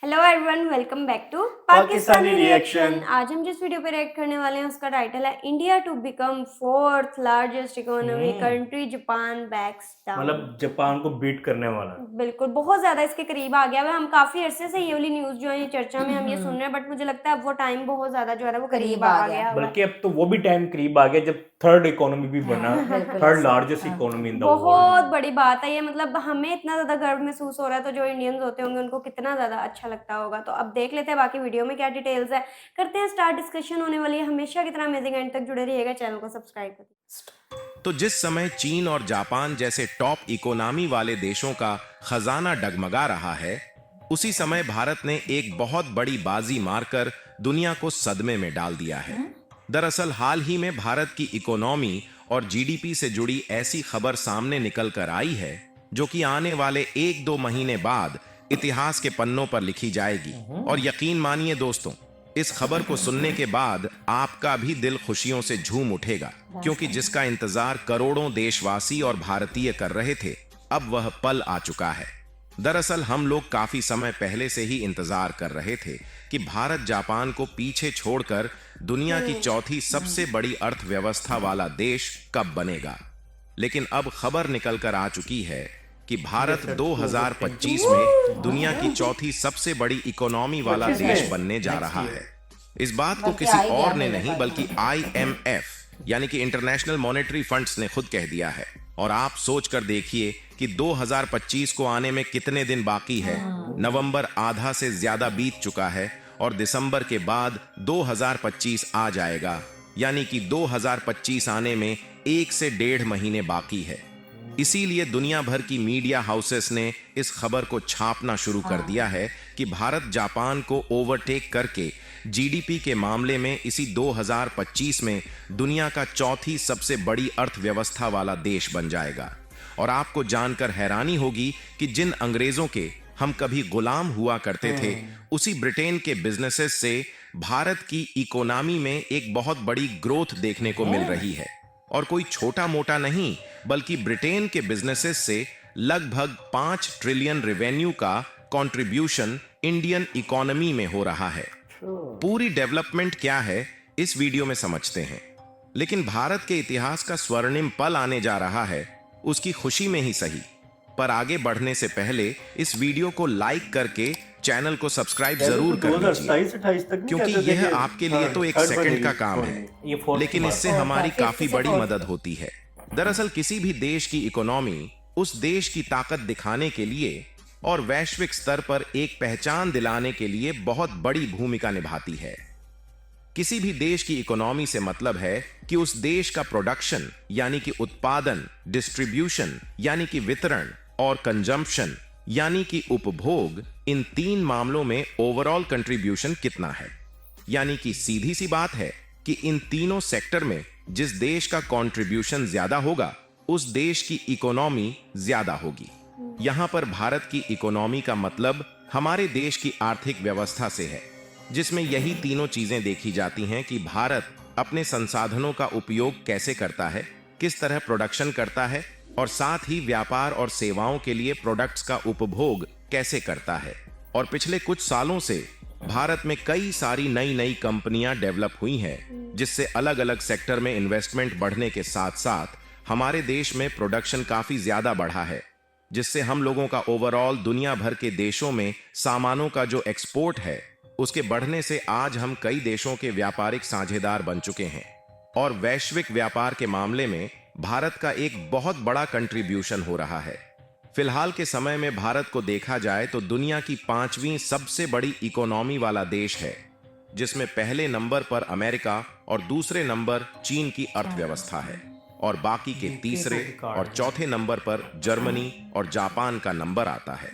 Hello everyone, welcome back to Pakistani Pakistani reaction. Reaction. आज हम जिस वीडियो पे रिएक्ट करने वाले हैं उसका टाइटल है India to become fourth largest economy country, Japan backs down. मतलब जापान को बीट करने वाला। बिल्कुल, बहुत ज्यादा इसके करीब आ गया है। हम काफी अरसे से ये वाली न्यूज जो है ये चर्चा में हम ये सुन रहे हैं, बट मुझे लगता है अब वो टाइम बहुत ज्यादा जो है ना वो करीब आ गया हुआ है। बल्कि अब तो वो भी टाइम करीब आ गया जब थर्ड इकोनॉमी भी बना, third largest economy in the बहुत वर्ल्ड। बड़ी बात है ये। मतलब हमें इतना ज्यादा गर्व महसूस हो रहा है, तो जो इंडियंस होते होंगे उनको कितना ज्यादा अच्छा लगता होगा। तो अब देख लेते हैं बाकी वीडियो में क्या डिटेल्स है। करते हैं स्टार्ट, डिस्कशन होने वाली है। हमेशा की तरह अमेजिंग एंड तक जुड़े रहिएगा, चैनल को सब्सक्राइब करिए। तो जिस समय चीन और जापान जैसे टॉप इकोनॉमी वाले देशों का खजाना डगमगा रहा है, उसी समय भारत ने एक बहुत बड़ी बाजी मारकर दुनिया को सदमे में डाल दिया है। दरअसल हाल ही में भारत की इकोनॉमी और जीडीपी से जुड़ी ऐसी खबर सामने निकल कर आई है जो कि आने वाले 1-2 महीने बाद इतिहास के पन्नों पर लिखी जाएगी। और यकीन मानिए दोस्तों, इस खबर को सुनने के बाद आपका भी दिल खुशियों से झूम उठेगा, क्योंकि जिसका इंतजार करोड़ों देशवासी और भारतीय कर रहे थे, अब वह पल आ चुका है। दरअसल हम लोग काफी समय पहले से ही इंतजार कर रहे थे कि भारत जापान को पीछे छोड़कर दुनिया की चौथी सबसे बड़ी अर्थव्यवस्था वाला देश कब बनेगा। लेकिन अब खबर निकल कर आ चुकी है कि भारत 2025 में दुनिया की चौथी सबसे बड़ी इकोनॉमी वाला देश बनने जा रहा है। इस बात को किसी और ने नहीं बल्कि IMF यानी कि इंटरनेशनल मॉनेटरी फंड्स ने खुद कह दिया है। और आप सोच कर देखिए कि 2025 को आने में कितने दिन बाकी है। नवंबर आधा से ज्यादा बीत चुका है और दिसंबर के बाद 2025 आ जाएगा, यानी कि 2025 आने में 1 से 1.5 महीने बाकी है। इसीलिए दुनिया भर की मीडिया हाउसेस ने इस खबर को छापना शुरू कर दिया है कि भारत जापान को ओवरटेक करके जीडीपी के मामले में इसी 2025 में दुनिया का चौथी सबसे बड़ी अर्थव्यवस्था वाला देश बन जाएगा। और आपको जानकर हैरानी होगी कि जिन अंग्रेजों के हम कभी गुलाम हुआ करते थे, उसी ब्रिटेन के बिजनेसेस से भारत की इकोनॉमी में एक बहुत बड़ी ग्रोथ देखने को मिल रही है। और कोई छोटा मोटा नहीं, बल्कि ब्रिटेन के बिजनेसेस से लगभग 5 ट्रिलियन रेवेन्यू का कंट्रीब्यूशन इंडियन इकोनॉमी में हो रहा है। पूरी डेवलपमेंट क्या है इस वीडियो में समझते हैं। लेकिन भारत के इतिहास का स्वर्णिम पल आने जा रहा है, उसकी खुशी में ही सही। पर आगे बढ़ने से पहले इस वीडियो को लाइक करके चैनल को सब्सक्राइब जरूर कर लीजिए, क्योंकि यह आपके लिए तो एक सेकंड का काम है, लेकिन इससे हमारी काफी बड़ी मदद होती है। दरअसल किसी भी देश की इकोनॉमी उस देश की ताकत दिखाने के लिए और वैश्विक स्तर पर एक पहचान दिलाने के लिए बहुत बड़ी भूमिका निभाती है। किसी भी देश की इकोनॉमी से मतलब है कि उस देश का प्रोडक्शन यानी कि उत्पादन, डिस्ट्रीब्यूशन यानी कि वितरण, और कंजम्पशन यानी कि उपभोग, इन 3 मामलों में ओवरऑल कंट्रीब्यूशन कितना है। यानी कि सीधी सी बात है कि इन तीनों सेक्टर में जिस देश का कंट्रीब्यूशन ज्यादा होगा, उस देश की इकोनॉमी ज्यादा होगी। यहां पर भारत की इकोनॉमी का मतलब हमारे देश की आर्थिक व्यवस्था से है, जिसमें यही तीनों चीजें देखी जाती हैं कि भारत अपने संसाधनों का उपयोग कैसे करता है, किस तरह प्रोडक्शन करता है, और साथ ही व्यापार और सेवाओं के लिए प्रोडक्ट्स का उपभोग कैसे करता है। और पिछले कुछ सालों से भारत में कई सारी नई नई कंपनियां डेवलप हुई हैं, जिससे अलग अलग सेक्टर में इन्वेस्टमेंट बढ़ने के साथ साथ हमारे देश में प्रोडक्शन काफी ज्यादा बढ़ा है, जिससे हम लोगों का ओवरऑल दुनिया भर के देशों में सामानों का जो एक्सपोर्ट है, उसके बढ़ने से आज हम कई देशों के व्यापारिक साझेदार बन चुके हैं। और वैश्विक व्यापार के मामले में भारत का एक बहुत बड़ा कंट्रीब्यूशन हो रहा है। फिलहाल के समय में भारत को देखा जाए तो दुनिया की 5वीं सबसे बड़ी इकोनॉमी वाला देश है, जिसमें पहले नंबर पर अमेरिका और दूसरे नंबर चीन की अर्थव्यवस्था है, और बाकी के तीसरे और चौथे नंबर पर जर्मनी और जापान का नंबर आता है।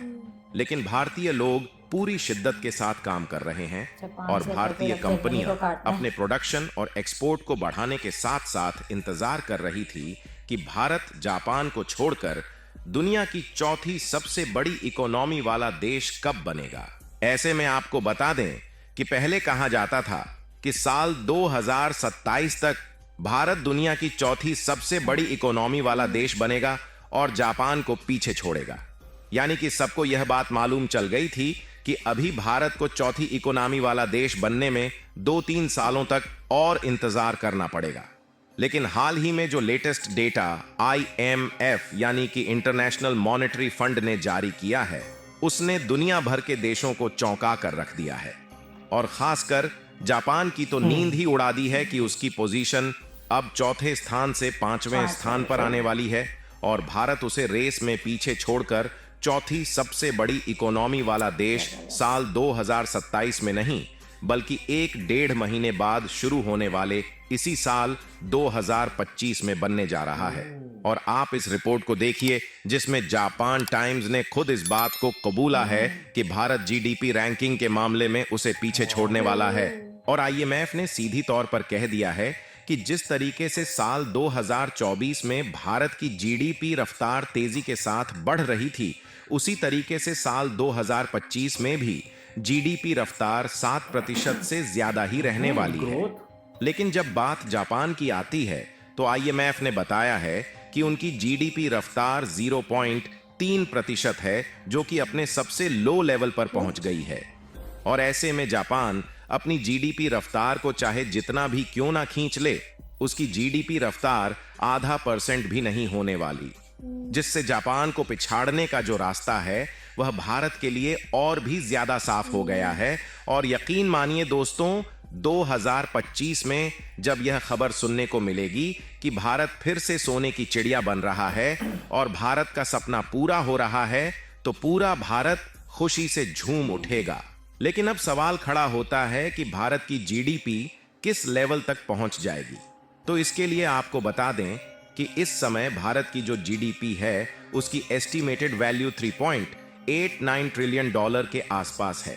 लेकिन भारतीय लोग पूरी शिद्दत के साथ काम कर रहे हैं, और भारतीय कंपनियां अपने प्रोडक्शन और एक्सपोर्ट को बढ़ाने के साथ साथ इंतजार कर रही थी कि भारत जापान को छोड़कर दुनिया की चौथी सबसे बड़ी इकोनॉमी वाला देश कब बनेगा। ऐसे में आपको बता दें कि पहले कहा जाता था कि साल 2027 तक भारत दुनिया की चौथी सबसे बड़ी इकोनॉमी वाला देश बनेगा और जापान को पीछे छोड़ेगा। यानी कि सबको यह बात मालूम चल गई थी कि अभी भारत को चौथी इकोनॉमी वाला देश बनने में 2-3 सालों तक और इंतजार करना पड़ेगा। लेकिन हाल ही में जो लेटेस्ट डेटा IMF यानी कि इंटरनेशनल मॉनेटरी फंड ने जारी किया है, उसने दुनिया भर के देशों को चौंका कर रख दिया है। और खासकर जापान की तो नींद ही उड़ा दी है कि उसकी पोजीशन अब चौथे स्थान से 5वें स्थान पर आने वाली है और भारत उसे रेस में पीछे छोड़कर चौथी सबसे बड़ी इकोनॉमी वाला देश साल 2027 में नहीं बल्कि 1-1.5 महीने बाद शुरू होने वाले इसी साल 2025 में बनने जा रहा है। और आप इस रिपोर्ट को देखिए जिसमें जापान टाइम्स ने खुद इस बात को कबूला है कि भारत GDP रैंकिंग के मामले में उसे पीछे छोड़ने वाला है। और IMF ने सीधी तौर पर कह दिया है कि जिस तरीके से साल 2024 में भारत की GDP रफ्तार तेजी के साथ बढ़ रही थी, उसी तरीके से साल 2025 में भी GDP रफ्तार 7% से ज्यादा ही रहने वाली है। लेकिन जब बात जापान की आती है तो IMF ने बताया है कि उनकी GDP रफ्तार 0.3% है, जो कि अपने सबसे लो लेवल पर पहुंच गई है। और ऐसे में जापान अपनी GDP रफ्तार को चाहे जितना भी क्यों ना खींच ले, उसकी GDP रफ्तार 0.5% भी नहीं होने वाली, जिससे जापान को पिछाड़ने का जो रास्ता है वह भारत के लिए और भी ज्यादा साफ हो गया है। और यकीन मानिए दोस्तों, 2025 में जब यह खबर सुनने को मिलेगी कि भारत फिर से सोने की चिड़िया बन रहा है और भारत का सपना पूरा हो रहा है, तो पूरा भारत खुशी से झूम उठेगा। लेकिन अब सवाल खड़ा होता है कि भारत की GDP किस लेवल तक पहुंच जाएगी। तो इसके लिए आपको बता दें कि इस समय भारत की जो GDP है उसकी एस्टिमेटेड वैल्यू 3.89 ट्रिलियन डॉलर के आसपास है।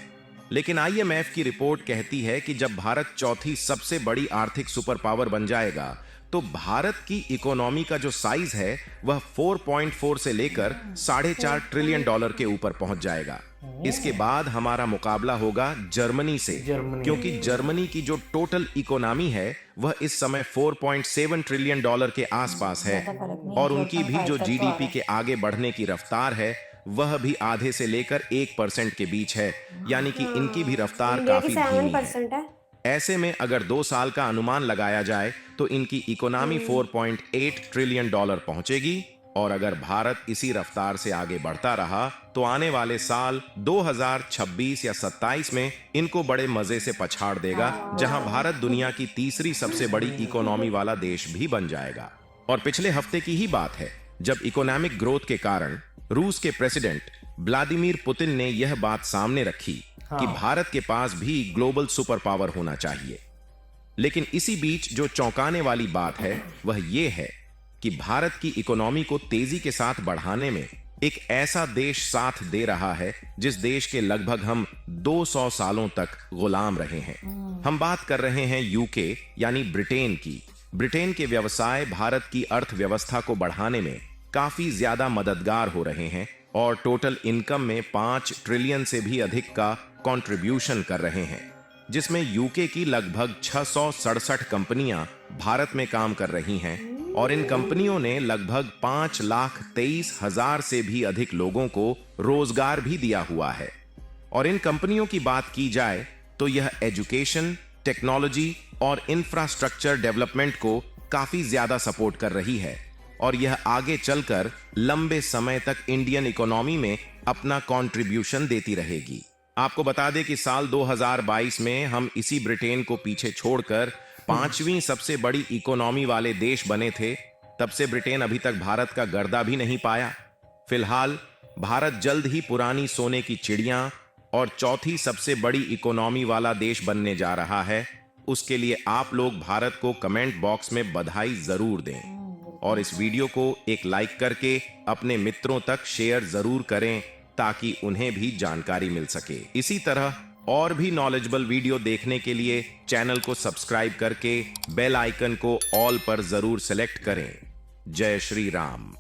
लेकिन IMF की रिपोर्ट कहती है कि जब भारत चौथी सबसे बड़ी आर्थिक सुपर पावर बन जाएगा तो भारत की इकोनॉमी का जो साइज है वह 4.4 से लेकर 4.5 ट्रिलियन डॉलर के ऊपर पहुंच जाएगा। इसके बाद हमारा मुकाबला होगा जर्मनी से, क्योंकि जर्मनी की जो टोटल इकोनॉमी है वह इस समय 4.7 ट्रिलियन डॉलर के आसपास है और उनकी भी जो GDP के आगे बढ़ने की रफ्तार है वह भी आधे से लेकर 1% के बीच है, यानी कि इनकी भी रफ्तार काफी धीमी है। ऐसे में अगर 2 साल का अनुमान लगाया जाए तो इनकी इकोनॉमी 4.8 ट्रिलियन डॉलर पहुंचेगी। और अगर भारत इसी रफ्तार से आगे बढ़ता रहा तो आने वाले साल 2026 या 27 में इनको बड़े मजे से पछाड़ देगा, जहां भारत दुनिया की तीसरी सबसे बड़ी इकोनॉमी वाला देश भी बन जाएगा। और पिछले हफ्ते की ही बात है जब इकोनॉमिक ग्रोथ के कारण रूस के प्रेसिडेंट व्लादिमीर पुतिन ने यह बात सामने रखी कि भारत के पास भी ग्लोबल सुपर पावर होना चाहिए। लेकिन इसी बीच जो चौंकाने वाली बात है वह यह है कि भारत की इकोनॉमी को तेजी के साथ बढ़ाने में एक ऐसा देश साथ दे रहा है जिस देश के लगभग हम 200 सालों तक गुलाम रहे हैं। हम बात कर रहे हैं यूके यानी ब्रिटेन की। ब्रिटेन के व्यवसाय भारत की अर्थव्यवस्था को बढ़ाने में काफी ज्यादा मददगार हो रहे हैं और टोटल इनकम में 5 ट्रिलियन से भी अधिक का कंट्रीब्यूशन कर रहे हैं, जिसमें यूके की लगभग 667 कंपनियां भारत में काम कर रही हैं और इन कंपनियों ने लगभग 5,23,000 से भी अधिक लोगों को रोजगार भी दिया हुआ है। और इन कंपनियों की बात की जाए तो यह एजुकेशन, टेक्नोलॉजी और इंफ्रास्ट्रक्चर डेवलपमेंट को काफी ज्यादा सपोर्ट कर रही है और यह आगे चलकर लंबे समय तक इंडियन इकोनॉमी में अपना कंट्रीब्यूशन देती रहेगी। आपको बता दें कि साल 2022 में हम इसी ब्रिटेन को पीछे छोड़कर 5वीं सबसे बड़ी इकोनॉमी वाले देश बने थे। तब से ब्रिटेन अभी तक भारत का गर्दा भी नहीं पाया। फिलहाल भारत जल्द ही पुरानी सोने की चिड़िया और चौथी सबसे बड़ी इकोनॉमी वाला देश बनने जा रहा है। उसके लिए आप लोग भारत को कमेंट बॉक्स में बधाई जरूर दें और इस वीडियो को एक लाइक करके अपने मित्रों तक शेयर जरूर करें ताकि उन्हें भी जानकारी मिल सके। इसी तरह और भी नॉलेजेबल वीडियो देखने के लिए चैनल को सब्सक्राइब करके बेल आइकन को ऑल पर जरूर सेलेक्ट करें। जय श्री राम।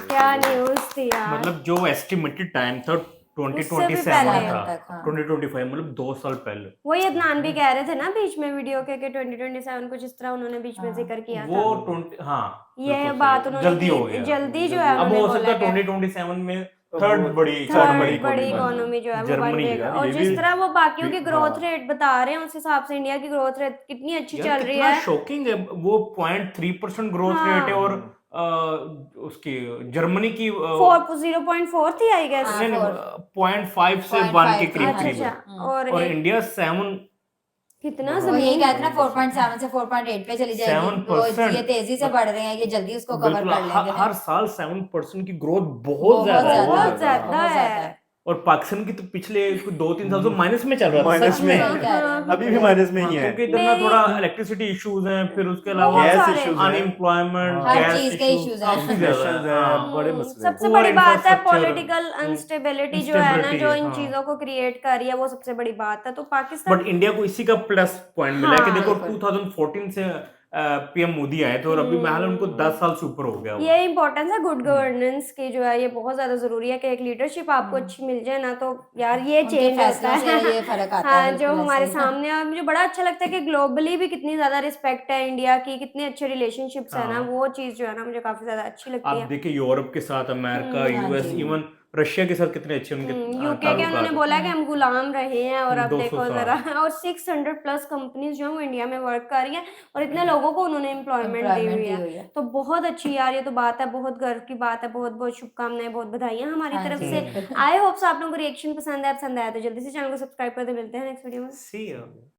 क्या न्यूज़ थी यार। मतलब जो एस्टिमेटेड टाइम था 2027 था, 2025 मतलब 2 साल पहले। वही अदनान भी कह रहे थे ना बीच में वीडियो के कि 2027 कुछ इस तरह उन्होंने बीच में जिक्र किया था। वो 20 हाँ यह बात उन्होंने जल्दी हो गया। जल्दी जो है अब हो उन्होंने सकता है बोला 2027 में थर्ड बड़ी थर्ड बड़ी इकोनॉमी जो है वो बन जर्मनी जाएगा। यार, और ये जिस भी तरह वो बाकियों की ग्रोथ हाँ। रेट बता रहे हैं उस हिसाब से इंडिया की ग्रोथ रेट कितनी अच्छी यार चल रही कितना है। शॉकिंग है, वो 0.3% ग्रोथ रेट है, हाँ और उसकी जर्मनी की 0.4 थी आई गेस। हाँ, 0.5 से 1 के 0.5 करीब अच्छा करीब अच्छा। है, और और इंडिया 7 कितना वो यही जमीन। कहते हैं ना 4.7 से 4.8 पे चली जाएगी। वो 7%। ये तेजी से बढ़ रहे हैं, ये जल्दी उसको कवर बिल्कुल कर लेंगे। हर साल 7% की ग्रोथ बहुत बहुत ज्यादा है। बहुत ज्यादा ज्यादा बहुत है। ज्यादा है। और पाकिस्तान की तो पिछले 2-3 साल से माइनस में चल रहा था, माइनस सच में में। सही कह रहे हैं। अभी भी माइनस में ही है। क्योंकि इतना मेरी- थोड़ा इलेक्ट्रिसिटी इश्यूज हैं, फिर उसके अलावा बहुत गैस सारे। इश्यूज हैं, अनएम्प्लॉयमेंट, हाँ। हर गैस चीज के issues हैं। काफी ज्यादा Inflations है, हैं, हाँ। बड़े मसले हैं। सबसे Poor बड़ी बात है infrastructure, पॉलिटिकल अनस्टेबिलिटी जो है ना, instability, जो इन हाँ। चीजों को क्रिएट कर रही है, वो सबसे बड़ी बात है। तो पाकिस्तान बट इंडिया को इसी का प्लस पॉइंट मिला है कि हाँ, देखो बिल्कुल। 2014 से पीएम मोदी आए थे, और अभी बहरहाल उनको 10 साल से ऊपर हो गया वो। ये इंपॉर्टेंस है गुड गवर्नेंस की जो है, ये बहुत ज्यादा जरूरी है कि एक लीडरशिप आपको अच्छी मिल जाए ना, तो यार ये उनके चेंज होता फैसलों से है। ये फर्क आता हाँ है, जो बिल्कुल हमारे ऐसे। सामने है, मुझे बड़ा अच्छा लगता है कि ग्लोबली भी कितनी ज्यादा रिस्पेक्ट है इंडिया की, कितने अच्छे रिलेशनशिप्स है ना, हाँ। वो चीज जो है ना मुझे काफी ज्यादा अच्छी लगती आप है। देखिए यूरोप के साथ, अमेरिका, हाँ यूएस, जी। इवन रशिया के साथ कितने अच्छे उनके यूके के ताल्लुकात उन्होंने हैं। बोला कि हम गुलाम रहे हैं, और अब 200 देखो साल। जरा। और 600 प्लस कंपनीज जो है वो इंडिया में वर्क कर रही है, और इतने लोगों को उन्होंने एम्प्लॉयमेंट दी हुई है। तो बहुत अच्छी यार ये तो बात है, बहुत गर्व की बात है। बहुत बहुत शुभकामनाएं, बहुत बधाइयां हमारी हाँ तरफ जी, से। बिल्कुल। आई होप आप लोगों को रिएक्शन पसंद आया तो जल्दी से चैनल को सब्सक्राइब कर दे। मिलते हैं नेक्स्ट वीडियो में। See you.